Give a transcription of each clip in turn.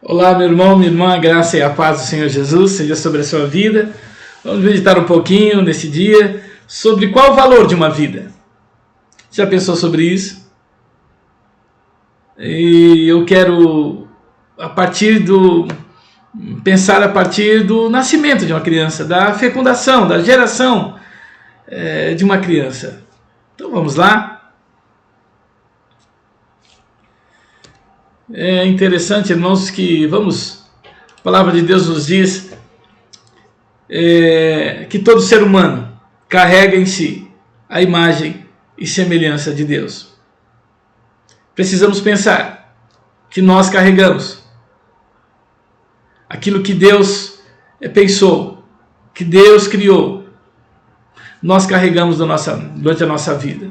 Olá, meu irmão, minha irmã, a graça e a paz do Senhor Jesus seja sobre a sua vida. Vamos meditar um pouquinho nesse dia sobre qual o valor de uma vida. Já pensou sobre isso? E eu quero pensar a partir do nascimento de uma criança, da fecundação, da geração de uma criança. Então vamos lá. É interessante, irmãos, que a palavra de Deus nos diz que todo ser humano carrega em si a imagem e semelhança de Deus. Precisamos pensar que nós carregamos aquilo que Deus pensou, que Deus criou, nós carregamos durante a nossa vida.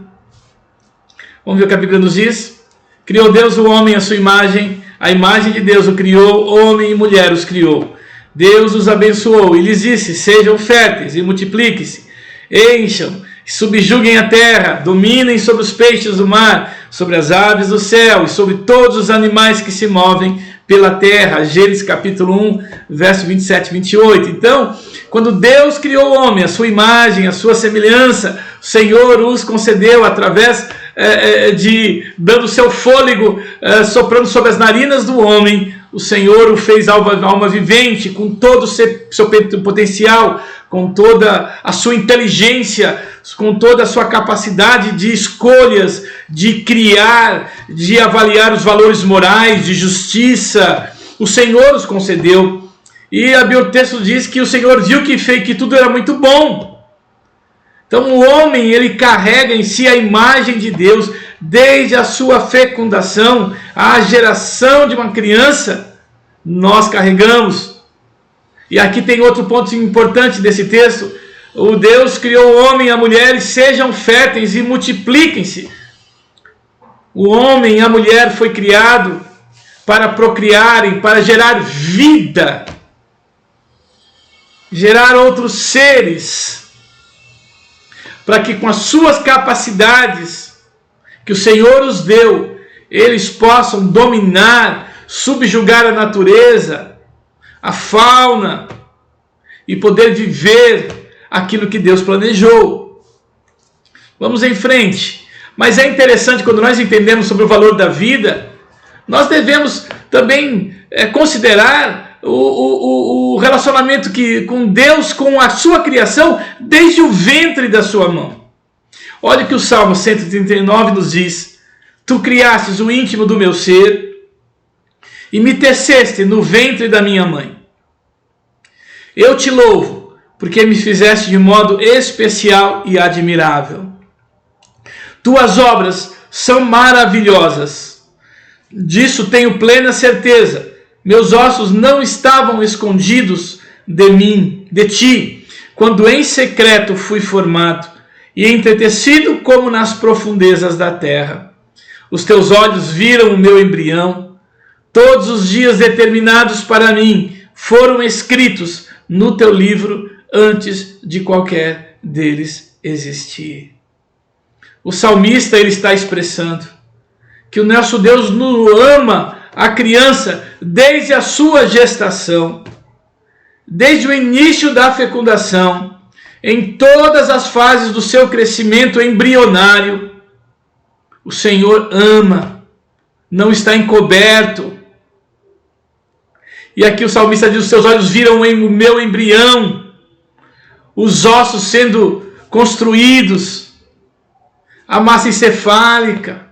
Vamos ver o que a Bíblia nos diz? Criou Deus o homem à sua imagem, a imagem de Deus o criou, homem e mulher os criou. Deus os abençoou e lhes disse: sejam férteis e multipliquem-se, encham, subjuguem a terra, dominem sobre os peixes do mar, sobre as aves do céu e sobre todos os animais que se movem pela terra. Gênesis capítulo 1, verso 27 e 28. Então, quando Deus criou o homem, a sua imagem, a sua semelhança, o Senhor os concedeu através dando seu fôlego, soprando sobre as narinas do homem. O Senhor o fez alma vivente, com todo o seu potencial, com toda a sua inteligência, com toda a sua capacidade de escolhas, de criar, de avaliar os valores morais, de justiça. O Senhor os concedeu. E o texto diz que o Senhor viu que tudo era muito bom. Então o homem, ele carrega em si a imagem de Deus, desde a sua fecundação, a geração de uma criança, nós carregamos. E aqui tem outro ponto importante desse texto: o Deus criou o homem e a mulher, e sejam férteis e multipliquem-se. O homem e a mulher foi criado para procriarem, para gerar vida, gerar outros seres, para que com as suas capacidades que o Senhor os deu, eles possam dominar, subjugar a natureza, a fauna, e poder viver aquilo que Deus planejou. Vamos em frente. Mas é interessante, quando nós entendemos sobre o valor da vida, nós devemos também considerar o relacionamento com Deus, com a sua criação, desde o ventre da sua mão. Olha o que o Salmo 139 nos diz: tu criastes o íntimo do meu ser e me teceste no ventre da minha mãe. Eu te louvo, porque me fizeste de modo especial e admirável. Tuas obras são maravilhosas, disso tenho plena certeza. Meus ossos não estavam escondidos de ti, quando em secreto fui formado e entretecido como nas profundezas da terra. Os teus olhos viram o meu embrião, todos os dias determinados para mim foram escritos no teu livro antes de qualquer deles existir. O salmista, ele está expressando que o nosso Deus ama a criança desde a sua gestação, desde o início da fecundação, em todas as fases do seu crescimento embrionário. O Senhor ama, não está encoberto. E aqui o salmista diz: os seus olhos viram o meu embrião, os ossos sendo construídos, a massa encefálica.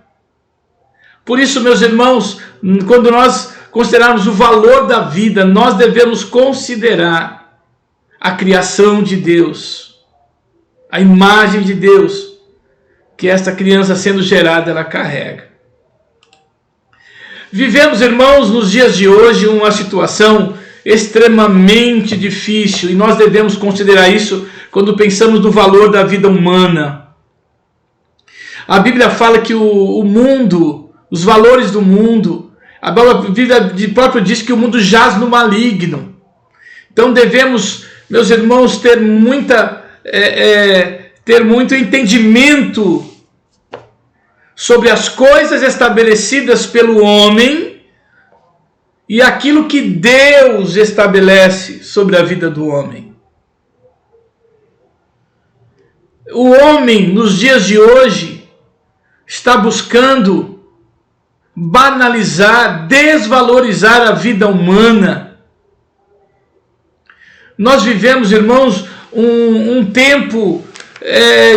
Por isso, meus irmãos, quando nós considerarmos o valor da vida, nós devemos considerar a criação de Deus, a imagem de Deus, que esta criança sendo gerada, ela carrega. Vivemos, irmãos, nos dias de hoje, uma situação extremamente difícil, e nós devemos considerar isso quando pensamos no valor da vida humana. A Bíblia fala que o mundo, os valores do mundo, a Bíblia próprio diz que o mundo jaz no maligno. Então devemos, meus irmãos, ter muito entendimento sobre as coisas estabelecidas pelo homem e aquilo que Deus estabelece sobre a vida do homem. O homem, nos dias de hoje, está buscando banalizar, desvalorizar a vida humana. Nós vivemos, irmãos, um tempo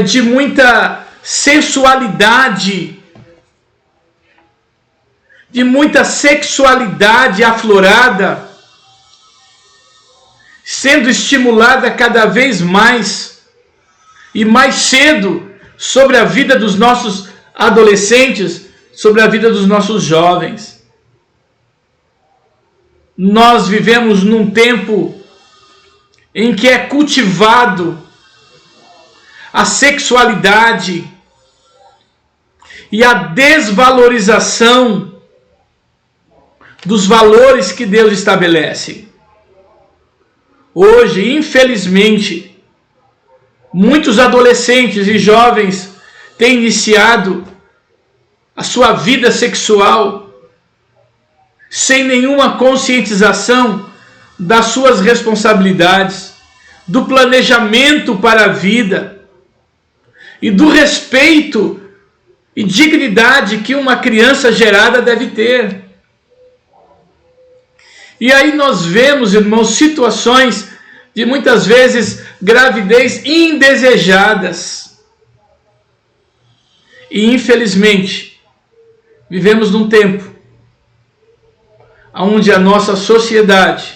de muita sensualidade, de muita sexualidade aflorada, sendo estimulada cada vez mais e mais cedo sobre a vida dos nossos adolescentes, sobre a vida dos nossos jovens. Nós vivemos num tempo em que é cultivado a sexualidade e a desvalorização dos valores que Deus estabelece. Hoje, infelizmente, muitos adolescentes e jovens têm iniciado a sua vida sexual sem nenhuma conscientização das suas responsabilidades, do planejamento para a vida e do respeito e dignidade que uma criança gerada deve ter. E aí nós vemos, irmãos, situações de muitas vezes gravidez indesejadas. E infelizmente, vivemos num tempo onde a nossa sociedade,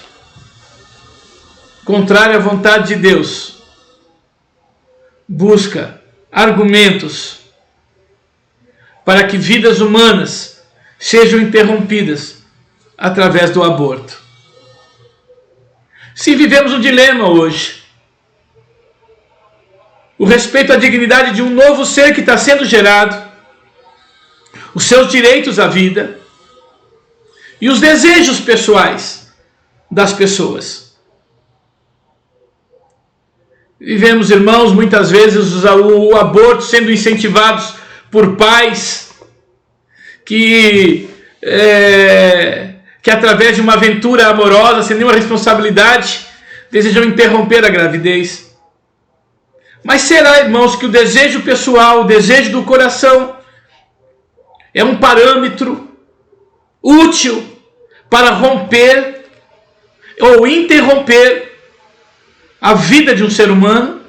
contrária à vontade de Deus, busca argumentos para que vidas humanas sejam interrompidas através do aborto. Sim, vivemos um dilema hoje. O respeito à dignidade de um novo ser que está sendo gerado, os seus direitos à vida e os desejos pessoais das pessoas. Vivemos, irmãos, muitas vezes o aborto sendo incentivados por pais que através de uma aventura amorosa, sem nenhuma responsabilidade, desejam interromper a gravidez. Mas será, irmãos, que o desejo pessoal, o desejo do coração, é um parâmetro útil para romper ou interromper a vida de um ser humano?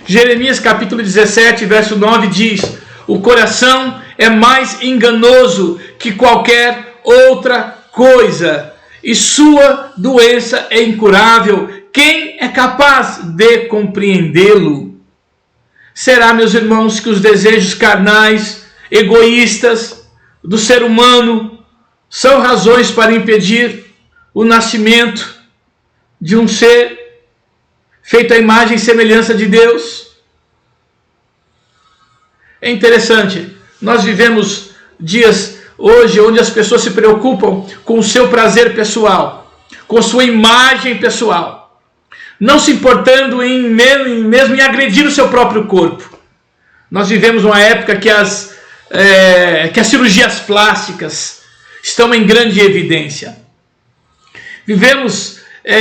Jeremias capítulo 17, verso 9 diz: o coração é mais enganoso que qualquer outra coisa, e sua doença é incurável. Quem é capaz de compreendê-lo? Será, meus irmãos, que os desejos carnais, egoístas do ser humano são razões para impedir o nascimento de um ser feito à imagem e semelhança de Deus? É interessante, nós vivemos dias hoje onde as pessoas se preocupam com o seu prazer pessoal, com sua imagem pessoal, não se importando mesmo em agredir o seu próprio corpo. Nós vivemos uma época que as cirurgias plásticas estão em grande evidência. Vivemos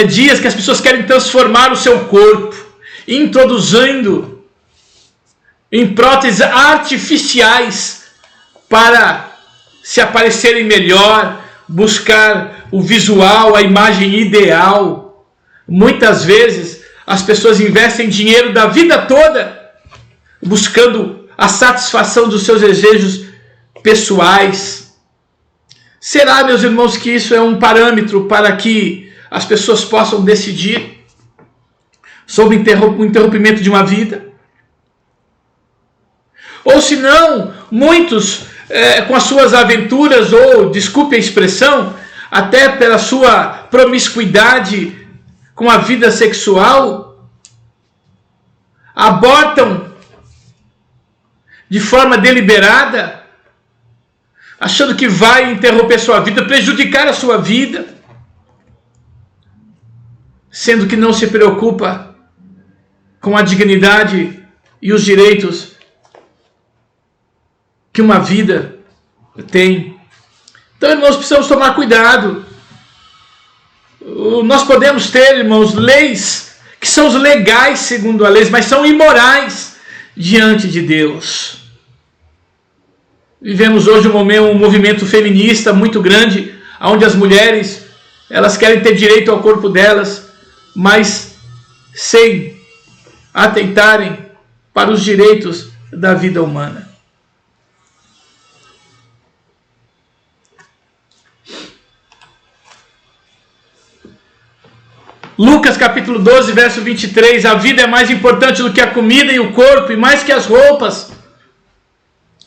dias que as pessoas querem transformar o seu corpo, introduzindo em próteses artificiais para se aparecerem melhor, buscar o visual, a imagem ideal. Muitas vezes as pessoas investem dinheiro da vida toda buscando a satisfação dos seus desejos pessoais. Será, meus irmãos, que isso é um parâmetro para que as pessoas possam decidir sobre o interrompimento de uma vida? Ou se não, muitos com as suas aventuras, ou, desculpe a expressão, até pela sua promiscuidade com a vida sexual, abortam de forma deliberada, achando que vai interromper sua vida, prejudicar a sua vida, sendo que não se preocupa com a dignidade e os direitos que uma vida tem. Então, irmãos, precisamos tomar cuidado. Nós podemos ter, irmãos, leis que são os legais segundo a lei, mas são imorais diante de Deus. Vivemos hoje um movimento feminista muito grande, onde as mulheres, elas querem ter direito ao corpo delas, mas sem atentarem para os direitos da vida humana. Lucas capítulo 12, verso 23, a vida é mais importante do que a comida e o corpo, e mais que as roupas.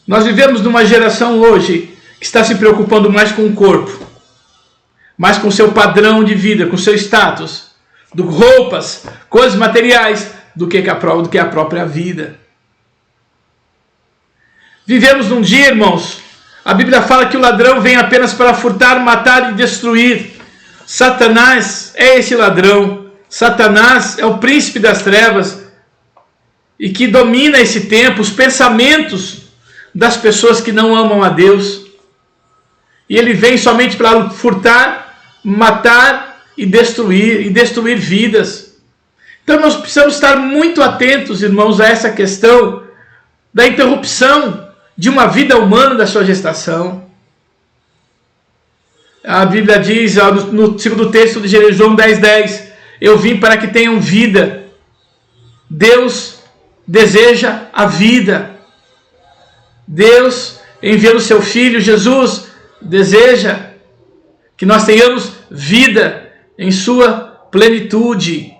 Nós vivemos numa geração hoje que está se preocupando mais com o corpo, mais com o seu padrão de vida, com o seu status, do roupas, coisas materiais, do que a própria vida. Vivemos num dia, irmãos, a Bíblia fala que o ladrão vem apenas para furtar, matar e destruir. Satanás é esse ladrão. Satanás é o príncipe das trevas e que domina esse tempo, os pensamentos das pessoas que não amam a Deus. E ele vem somente para furtar, matar e destruir vidas. Então nós precisamos estar muito atentos, irmãos, a essa questão da interrupção de uma vida humana da sua gestação. A Bíblia diz, no segundo texto de João 10:10, eu vim para que tenham vida. Deus deseja a vida. Deus, enviando o seu Filho, Jesus, deseja que nós tenhamos vida em sua plenitude.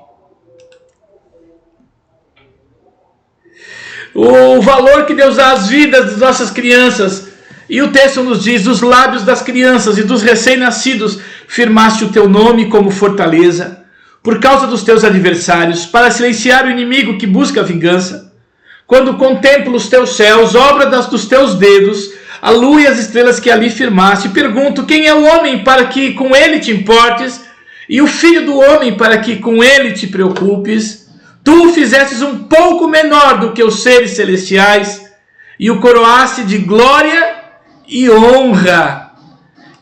O valor que Deus dá às vidas das nossas crianças. E o texto nos diz, dos lábios das crianças e dos recém-nascidos, firmaste o teu nome como fortaleza, por causa dos teus adversários, para silenciar o inimigo que busca a vingança. Quando contemplo os teus céus, obra dos teus dedos, a lua e as estrelas que ali firmaste, pergunto, quem é o homem para que com ele te importes, e o filho do homem para que com ele te preocupes? Tu o fizestes um pouco menor do que os seres celestiais, e o coroaste de glória e honra.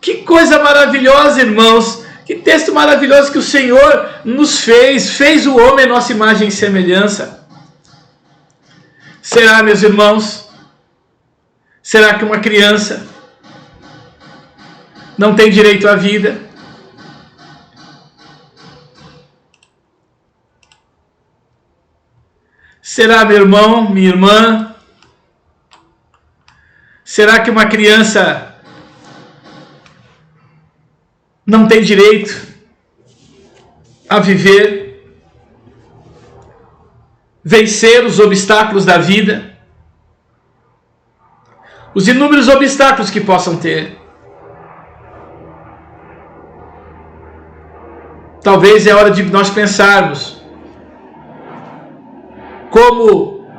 Que coisa maravilhosa, irmãos. Que texto maravilhoso que o Senhor nos fez o homem a nossa imagem e semelhança. Será, meus irmãos? Será que uma criança não tem direito à vida? Será, meu irmão, minha irmã? Será que uma criança não tem direito a viver, vencer os obstáculos da vida? Os inúmeros obstáculos que possam ter. Talvez é hora de nós pensarmos como,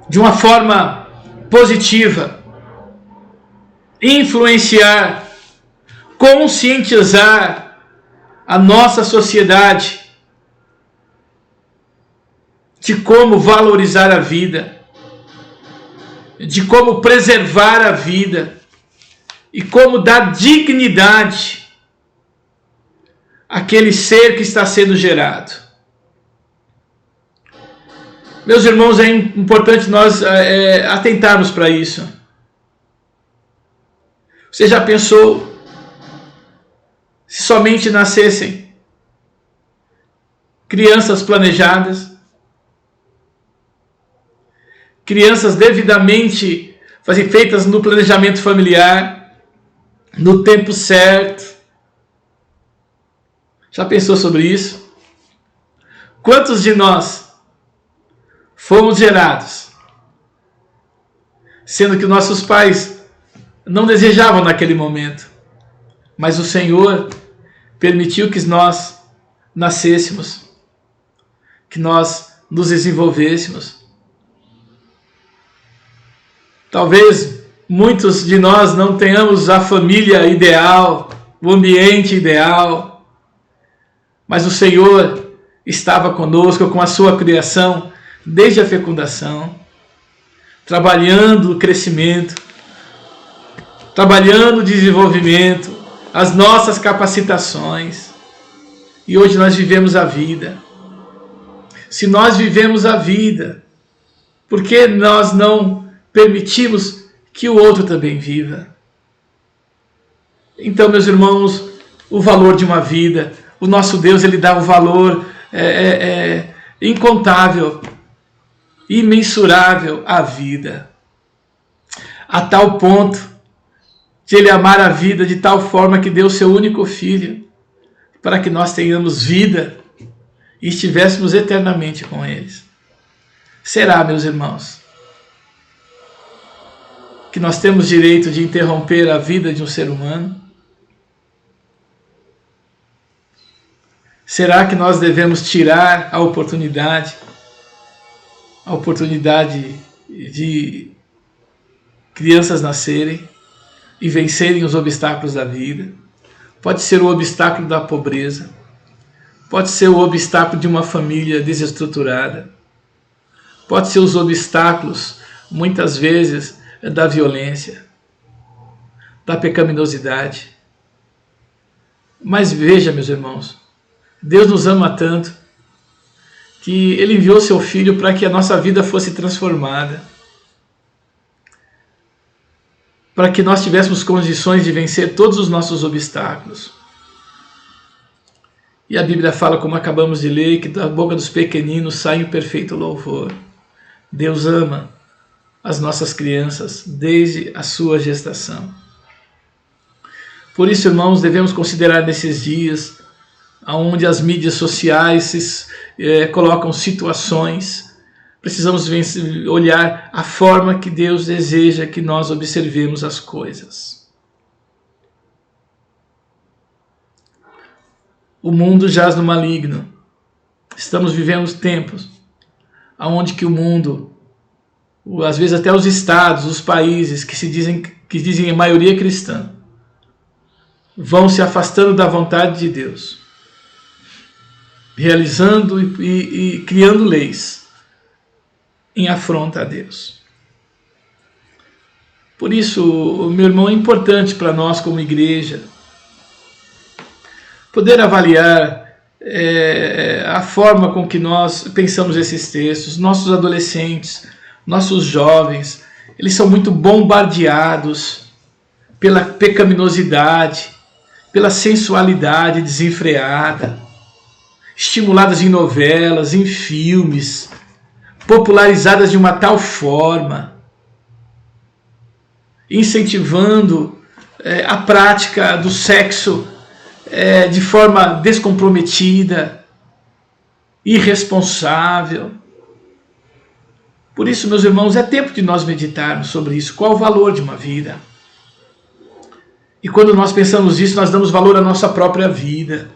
de uma forma positiva, influenciar, conscientizar a nossa sociedade de como valorizar a vida, de como preservar a vida e como dar dignidade àquele ser que está sendo gerado. Meus irmãos, é importante nós atentarmos para isso. Você já pensou se somente nascessem crianças planejadas, crianças devidamente feitas no planejamento familiar, no tempo certo? Já pensou sobre isso? Quantos de nós fomos gerados sendo que nossos pais não desejavam naquele momento, mas o Senhor permitiu que nós nascêssemos, que nós nos desenvolvêssemos? Talvez muitos de nós não tenhamos a família ideal, o ambiente ideal, mas o Senhor estava conosco com a sua criação desde a fecundação, trabalhando o crescimento, trabalhando o desenvolvimento, as nossas capacitações. E hoje nós vivemos a vida. Se nós vivemos a vida, por que nós não permitimos que o outro também viva? Então, meus irmãos, o valor de uma vida, o nosso Deus, ele dá um valor incontável, imensurável à vida, a tal ponto de ele amar a vida de tal forma que deu seu único filho, para que nós tenhamos vida e estivéssemos eternamente com eles. Será, meus irmãos, que nós temos direito de interromper a vida de um ser humano? Será que nós devemos tirar a oportunidade de crianças nascerem e vencerem os obstáculos da vida? Pode ser o obstáculo da pobreza, pode ser o obstáculo de uma família desestruturada, pode ser os obstáculos, muitas vezes, da violência, da pecaminosidade. Mas veja, meus irmãos, Deus nos ama tanto que Ele enviou seu Filho para que a nossa vida fosse transformada, para que nós tivéssemos condições de vencer todos os nossos obstáculos. E a Bíblia fala, como acabamos de ler, que da boca dos pequeninos sai um perfeito louvor. Deus ama as nossas crianças desde a sua gestação. Por isso, irmãos, devemos considerar nesses dias onde as mídias sociais colocam situações, precisamos olhar a forma que Deus deseja que nós observemos as coisas. O mundo jaz no maligno. Estamos vivendo tempos onde que o mundo, às vezes até os estados, os países que dizem a maioria cristã, vão se afastando da vontade de Deus, realizando e criando leis em afronta a Deus. Por isso, meu irmão, é importante para nós como igreja poder avaliar a forma com que nós pensamos esses textos. Nossos adolescentes, nossos jovens, eles são muito bombardeados pela pecaminosidade, pela sensualidade desenfreada, estimuladas em novelas, em filmes, popularizadas de uma tal forma, incentivando a prática do sexo de forma descomprometida, irresponsável. Por isso, meus irmãos, é tempo de nós meditarmos sobre isso. Qual o valor de uma vida? E quando nós pensamos nisso, nós damos valor à nossa própria vida.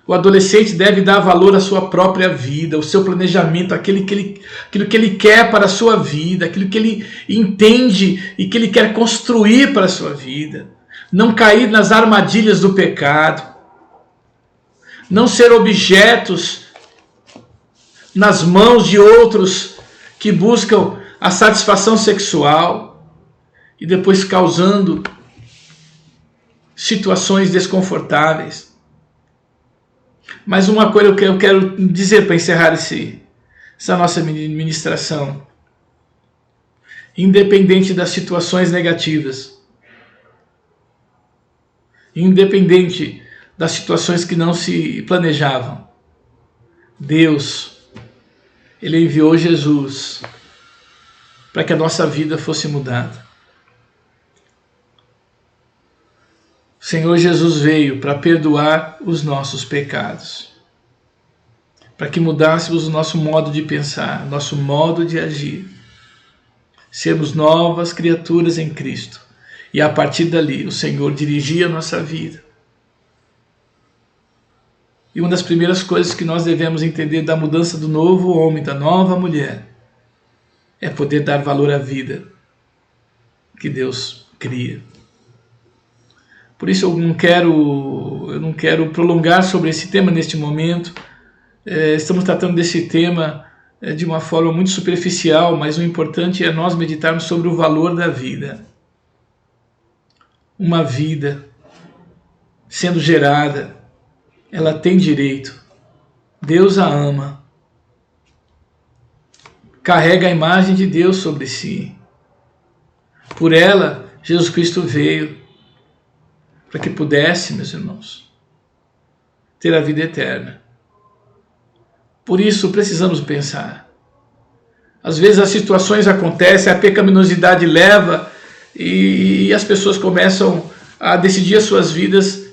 O adolescente deve dar valor à sua própria vida, ao seu planejamento, aquilo que ele quer para a sua vida, aquilo que ele entende e que ele quer construir para a sua vida. Não cair nas armadilhas do pecado. Não ser objetos nas mãos de outros que buscam a satisfação sexual e depois causando situações desconfortáveis. Mas uma coisa que eu quero dizer para encerrar essa nossa ministração. Independente das situações negativas, independente das situações que não se planejavam, Deus, Ele enviou Jesus para que a nossa vida fosse mudada. O Senhor Jesus veio para perdoar os nossos pecados, para que mudássemos o nosso modo de pensar, nosso modo de agir, sermos novas criaturas em Cristo. E a partir dali o Senhor dirigia a nossa vida. E uma das primeiras coisas que nós devemos entender da mudança do novo homem, da nova mulher, é poder dar valor à vida que Deus cria. Por isso eu não quero prolongar sobre esse tema neste momento. Estamos tratando desse tema de uma forma muito superficial, mas o importante é nós meditarmos sobre o valor da vida. uma vida sendo gerada, ela tem direito. Deus a ama. Carrega a imagem de Deus sobre si. Por ela, Jesus Cristo veio para que pudesse, meus irmãos, ter a vida eterna. Por isso, precisamos pensar. Às vezes as situações acontecem, a pecaminosidade leva e as pessoas começam a decidir as suas vidas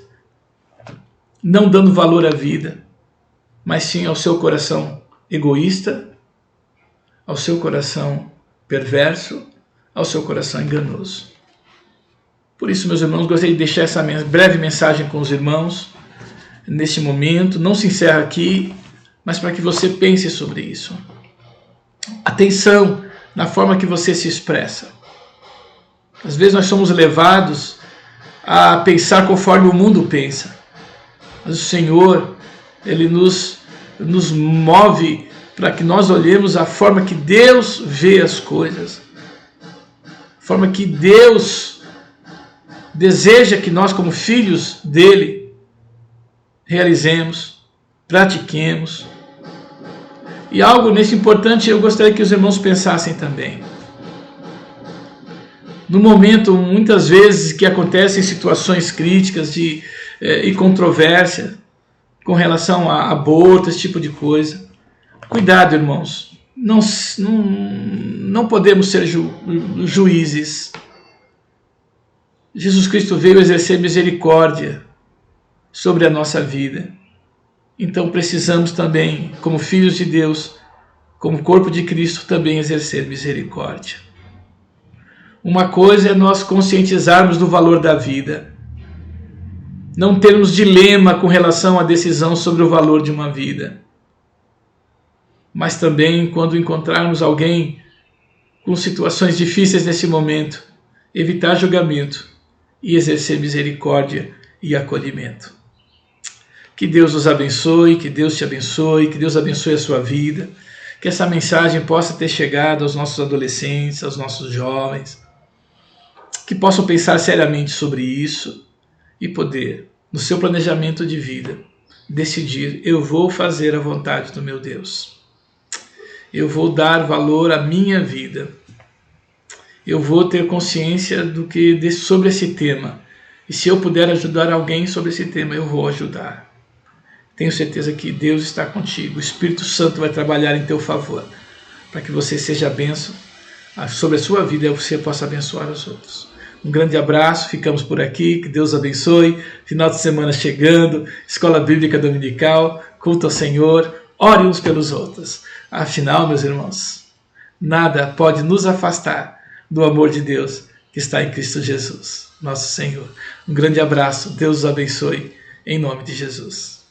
não dando valor à vida, mas sim ao seu coração egoísta, ao seu coração perverso, ao seu coração enganoso. Por isso, meus irmãos, gostaria de deixar essa breve mensagem com os irmãos neste momento. Não se encerra aqui, mas para que você pense sobre isso. Atenção na forma que você se expressa. Às vezes nós somos levados a pensar conforme o mundo pensa. Mas o Senhor, Ele nos move para que nós olhemos a forma que Deus vê as coisas. A forma que Deus deseja que nós, como filhos dEle, realizemos, pratiquemos. E algo nesse importante eu gostaria que os irmãos pensassem também. No momento, muitas vezes, que acontecem situações críticas e controvérsia com relação a aborto, esse tipo de coisa. Cuidado, irmãos. Não podemos ser juízes. Jesus Cristo veio exercer misericórdia sobre a nossa vida. Então precisamos também, como filhos de Deus, como corpo de Cristo, também exercer misericórdia. Uma coisa é nós conscientizarmos do valor da vida, não termos dilema com relação à decisão sobre o valor de uma vida. Mas também, quando encontrarmos alguém com situações difíceis nesse momento, evitar julgamento e exercer misericórdia e acolhimento. Que Deus os abençoe, que Deus te abençoe, que Deus abençoe a sua vida, que essa mensagem possa ter chegado aos nossos adolescentes, aos nossos jovens, que possam pensar seriamente sobre isso e poder, no seu planejamento de vida, decidir: eu vou fazer a vontade do meu Deus. Eu vou dar valor à minha vida. Eu vou ter consciência sobre esse tema. E se eu puder ajudar alguém sobre esse tema, eu vou ajudar. Tenho certeza que Deus está contigo. O Espírito Santo vai trabalhar em teu favor, para que você seja bênção sobre a sua vida e você possa abençoar os outros. Um grande abraço, ficamos por aqui, que Deus abençoe. Final de semana chegando, Escola Bíblica Dominical, culto ao Senhor, ore uns pelos outros. Afinal, meus irmãos, nada pode nos afastar do amor de Deus que está em Cristo Jesus, nosso Senhor. Um grande abraço, Deus os abençoe, em nome de Jesus.